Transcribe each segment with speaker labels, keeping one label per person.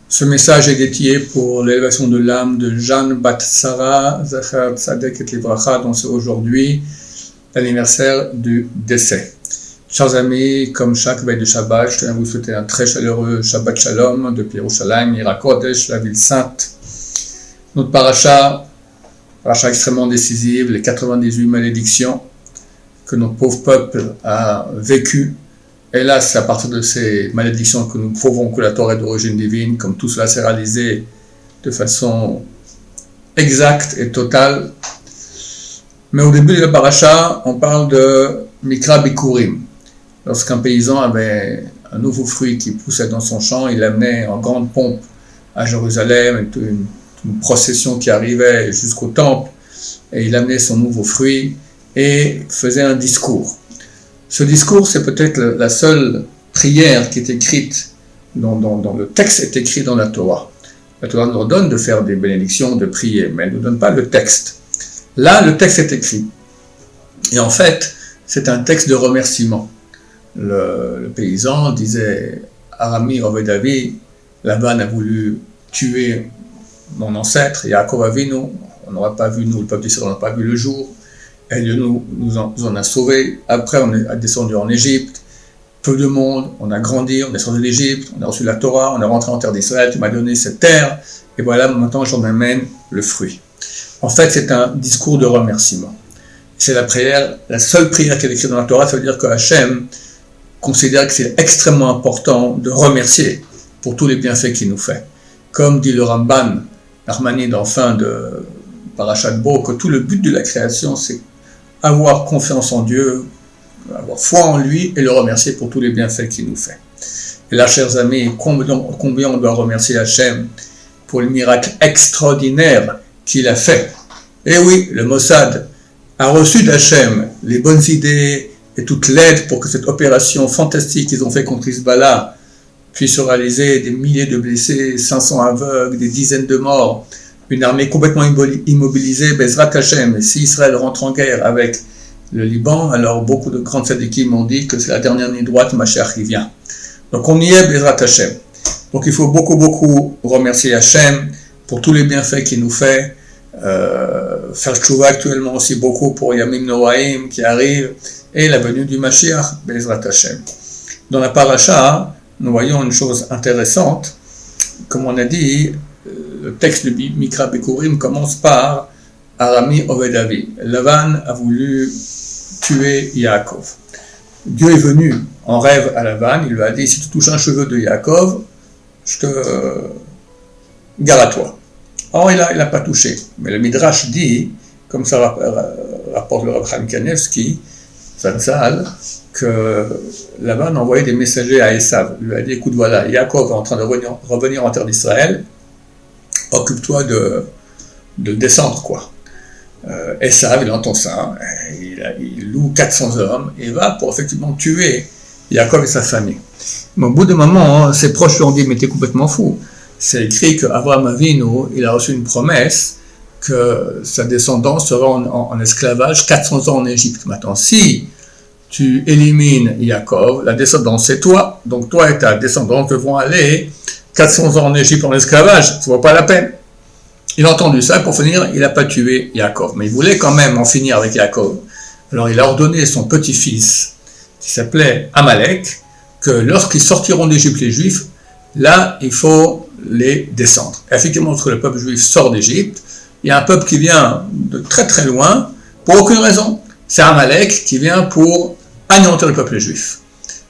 Speaker 1: Ce message est dédié pour l'élévation de l'âme de Jeanne Bat Sarah Zachar Tzadek et Livracha, dont c'est aujourd'hui l'anniversaire du décès. Chers amis, comme chaque veille de Shabbat, je tiens à vous souhaiter un très chaleureux Shabbat Shalom depuis Yerushalayim, Ira Kodesh, la ville sainte. Notre paracha extrêmement décisive, les 98 malédictions que notre pauvre peuple a vécues. Et là, c'est à partir de ces malédictions que nous prouvons que la Torah est d'origine divine, comme tout cela s'est réalisé de façon exacte et totale. Mais au début de la paracha, on parle de Mikra Bikurim. Lorsqu'un paysan avait un nouveau fruit qui poussait dans son champ, il l'amenait en grande pompe à Jérusalem, une procession qui arrivait jusqu'au temple, et il amenait son nouveau fruit et faisait un discours. Ce discours, c'est peut-être la seule prière qui est écrite, dont le texte est écrit dans la Torah. La Torah nous ordonne de faire des bénédictions, de prier, mais elle ne nous donne pas le texte. Là, le texte est écrit. Et en fait, c'est un texte de remerciement. Le paysan disait « Arami Ovedavi, Laban a voulu tuer mon ancêtre, Yaakov Avinu, on n'aura pas vu, nous, le peuple d'Israël, on n'a pas vu le jour. Et Dieu nous en a sauvés. Après, on est descendu en Égypte. Peu de monde, on a grandi, on est sorti d'Égypte, on a reçu la Torah, on est rentré en terre d'Israël, tu m'as donné cette terre, et voilà, maintenant j'en amène le fruit. » En fait, c'est un discours de remerciement. C'est la seule prière qui est écrite dans la Torah, ça veut dire que Hachem considère que c'est extrêmement important de remercier pour tous les bienfaits qu'il nous fait. Comme dit le Ramban, Narmanide en fin de Parashat Bo, que tout le but de la création, c'est avoir confiance en Dieu, avoir foi en lui et le remercier pour tous les bienfaits qu'il nous fait. Et là, chers amis, combien on doit remercier Hachem pour les miracles extraordinaires qu'il a fait. Et oui, le Mossad a reçu d'Hachem les bonnes idées et toute l'aide pour que cette opération fantastique qu'ils ont fait contre Hezbollah puisse se réaliser, des milliers de blessés, 500 aveugles, des dizaines de morts, une armée complètement immobilisée, Bezrat Hachem. Et si Israël rentre en guerre avec le Liban, alors beaucoup de grands tzadikim m'ont dit que c'est la dernière ligne droite, Mashiach qui vient. Donc on y est, Bezrat Hachem. Donc il faut beaucoup remercier Hachem pour tous les bienfaits qu'il nous fait, faire tchouva actuellement aussi beaucoup pour Yamim Noraim qui arrive, et la venue du Mashiach, Bezrat Hachem. Dans la paracha, nous voyons une chose intéressante. Comme on a dit, le texte de Mikra Bikurim commence par Arami Ovedavi. Lavan a voulu tuer Yaakov. Dieu est venu en rêve à Lavan, il lui a dit, si tu touches un cheveu de Yaakov, je te gare à toi. Or, il n'a pas touché. Mais le Midrash dit, comme ça rapporte le Rav Chaim Kanievski, Zatzal, que Laban a envoyé des messagers à Esav. Il lui a dit, écoute, voilà, Yaakov est en train de revenir en terre d'Israël, occupe-toi de descendre, quoi. Esav, il entend ça, il loue 400 hommes, et va pour effectivement tuer Yaakov et sa famille. Mais au bout d'un moment, ses proches lui ont dit, mais t'es complètement fou. C'est écrit qu'Avraham Avinu, il a reçu une promesse que sa descendance sera en esclavage 400 ans en Égypte. Maintenant, si tu élimines Yaakov, la descendance c'est toi, donc toi et ta descendance devront aller 400 ans en Égypte en esclavage, ça vaut pas la peine. Il a entendu ça, pour finir, il n'a pas tué Yaakov, mais il voulait quand même en finir avec Yaakov. Alors il a ordonné à son petit-fils, qui s'appelait Amalek, que lorsqu'ils sortiront d'Égypte les Juifs, là il faut les descendre. Et effectivement, lorsque le peuple juif sort d'Égypte, il y a un peuple qui vient de très très loin, pour aucune raison. C'est Amalek qui vient pour anéantir le peuple juif.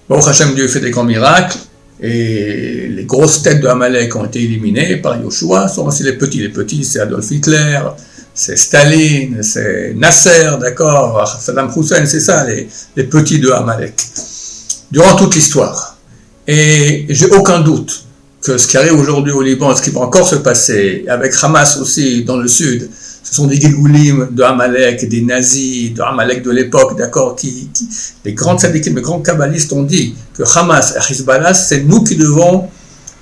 Speaker 1: Baruch Hashem, Dieu fait des grands miracles, et les grosses têtes de Amalek ont été éliminées par Yoshua, sont aussi les petits. Les petits, c'est Adolf Hitler, c'est Staline, c'est Nasser, d'accord, Saddam Hussein, c'est ça, les petits de Amalek. Durant toute l'histoire. Et j'ai aucun doute que ce qui arrive aujourd'hui au Liban, ce qui va encore se passer, avec Hamas aussi dans le sud, ce sont des Gilgoulim de Amalek, des nazis, de Amalek de l'époque, d'accord, les grands tzadikim, les grands kabbalistes ont dit que Hamas et Hezbollah, c'est nous qui devons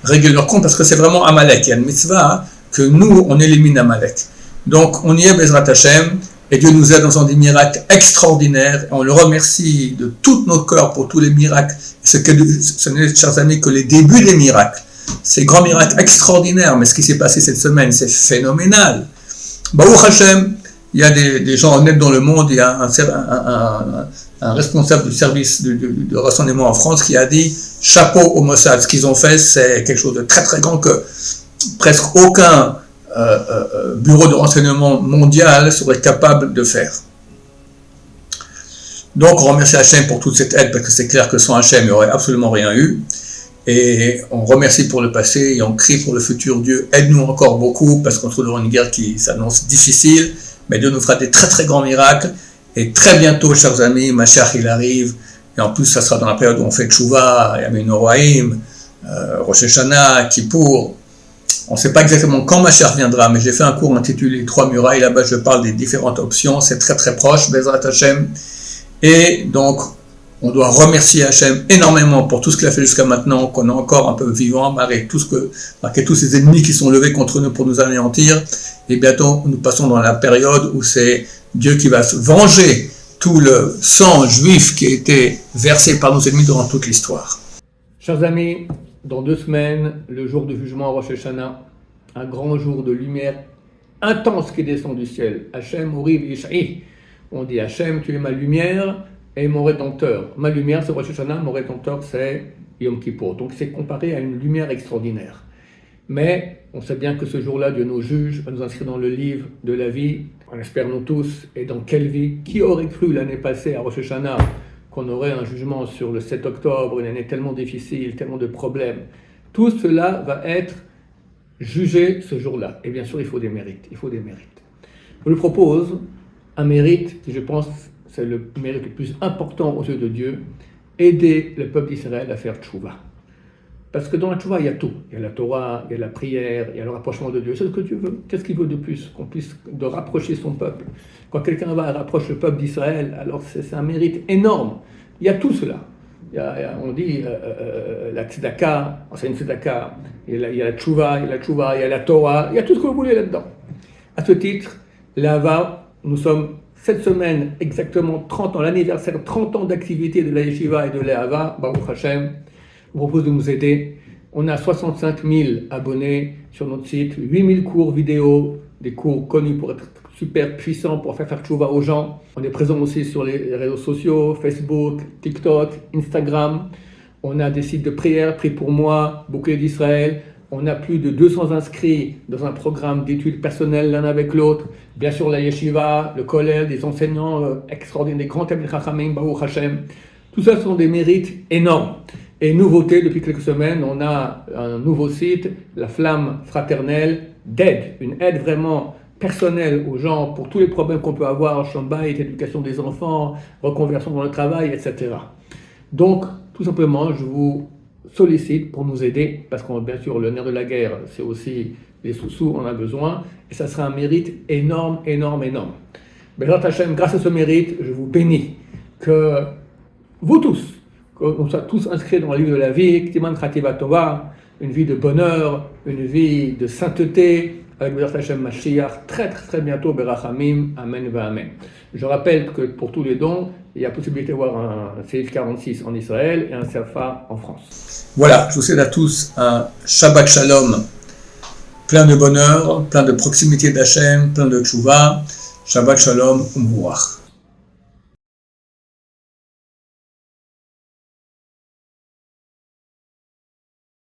Speaker 1: régler leur compte, parce que c'est vraiment Amalek. Il y a une mitzvah que nous, on élimine Amalek. Donc, on y est, Bezrat Hashem, et Dieu nous aide dans des miracles extraordinaires, et on le remercie de tout notre cœur pour tous les miracles. Ce n'est, chers amis, que les débuts des miracles. ces grands miracles extraordinaires. Mais ce qui s'est passé cette semaine, c'est phénoménal. Baruch Hashem, il y a des gens honnêtes dans le monde. Il y a un responsable du service de renseignement en France qui a dit « Chapeau au Mossad, ce qu'ils ont fait, c'est quelque chose de très très grand que presque aucun bureau de renseignement mondial serait capable de faire. » Donc on remercie Hachem pour toute cette aide, parce que c'est clair que sans Hachem, il n'y aurait absolument rien eu. Et on remercie pour le passé et on crie pour le futur. Dieu, aide-nous encore beaucoup, parce qu'on se trouve dans une guerre qui s'annonce difficile, mais Dieu nous fera des très très grands miracles. Et très bientôt, chers amis, Mashiach il arrive, et en plus ça sera dans la période où on fait Tchouva, Yamim Noraim, Rosh Hashanah, Kippour. On ne sait pas exactement quand Mashiach viendra, mais j'ai fait un cours intitulé 3 murailles, là-bas je parle des différentes options, c'est très très proche, Bezrat Hashem. Et donc, on doit remercier Hachem énormément pour tout ce qu'il a fait jusqu'à maintenant, qu'on est encore un peu vivant, malgré tous ces ennemis qui sont levés contre nous pour nous anéantir. Et bientôt, nous passons dans la période où c'est Dieu qui va se venger tout le sang juif qui a été versé par nos ennemis durant toute l'histoire. Chers amis, dans 2 semaines, le jour du jugement à Rosh Hashanah, un grand jour de lumière intense qui descend du ciel. Hachem, Uri, Yishai. On dit Hachem, tu es ma lumière et mon rédempteur. Ma lumière, c'est Rosh Hashanah, mon rédempteur, c'est Yom Kippour. Donc c'est comparé à une lumière extraordinaire. Mais on sait bien que ce jour-là, Dieu nous juge, va nous inscrire dans le livre de la vie. On espère nous tous. Et dans quelle vie? Qui aurait cru l'année passée à Rosh Hashanah qu'on aurait un jugement sur le 7 octobre, une année tellement difficile, tellement de problèmes? Tout cela va être jugé ce jour-là. Et bien sûr, il faut des mérites. Il faut des mérites. Je vous propose un mérite qui, je pense, c'est le mérite le plus important aux yeux de Dieu, aider le peuple d'Israël à faire tchouva. Parce que dans la tchouva, il y a tout. Il y a la Torah, il y a la prière, il y a le rapprochement de Dieu. C'est ce que Dieu veut. Qu'est-ce qu'il veut de plus? Qu'on puisse de rapprocher son peuple. Quand quelqu'un va et rapproche le peuple d'Israël, alors c'est un mérite énorme. Il y a tout cela. On dit la tzedaka, c'est une tzedaka, il y a la tchouva, il y a la Torah, il y a tout ce que vous voulez là-dedans. À ce titre, l'Ava, nous sommes cette semaine exactement 30 ans, l'anniversaire 30 ans d'activité de la Yeshiva et de l'Ava, Baruch Hashem. Je vous propose de nous aider. On a 65 000 abonnés sur notre site, 8 000 cours vidéo, des cours connus pour être super puissants, pour faire tchouva aux gens. On est présent aussi sur les réseaux sociaux, Facebook, TikTok, Instagram. On a des sites de prière, Prie pour moi, Bouclier d'Israël. On a plus de 200 inscrits dans un programme d'études personnelles l'un avec l'autre. Bien sûr, la yeshiva, le collège, des enseignants extraordinaires, des grands Talmidei Chachamim, Baruch Hashem. Tout ça sont des mérites énormes. Et nouveauté, depuis quelques semaines, on a un nouveau site, la Flamme Fraternelle, d'aide. Une aide vraiment personnelle aux gens pour tous les problèmes qu'on peut avoir, Shambhaï, éducation des enfants, reconversion dans le travail, etc. Donc, tout simplement, je vous sollicite pour nous aider, parce que bien sûr le nerf de la guerre, c'est aussi les sous-sous, on a besoin, et ça sera un mérite énorme, énorme, énorme. Bezrat Hashem, grâce à ce mérite, je vous bénis que vous tous, qu'on soit tous inscrits dans le livre de la vie, Ktiman Chativa Tova, une vie de bonheur, une vie de sainteté, avec Bezrat Hashem Mashiach, très très très bientôt, Berachamim, Amen va Amen. Je rappelle que pour tous les dons, il y a possibilité de voir un CF 46 en Israël et un CFA en France. Voilà, je vous souhaite à tous un Shabbat Shalom, plein de bonheur, plein de proximité d'Hachem, plein de tchouva. Shabbat Shalom, Umbuach.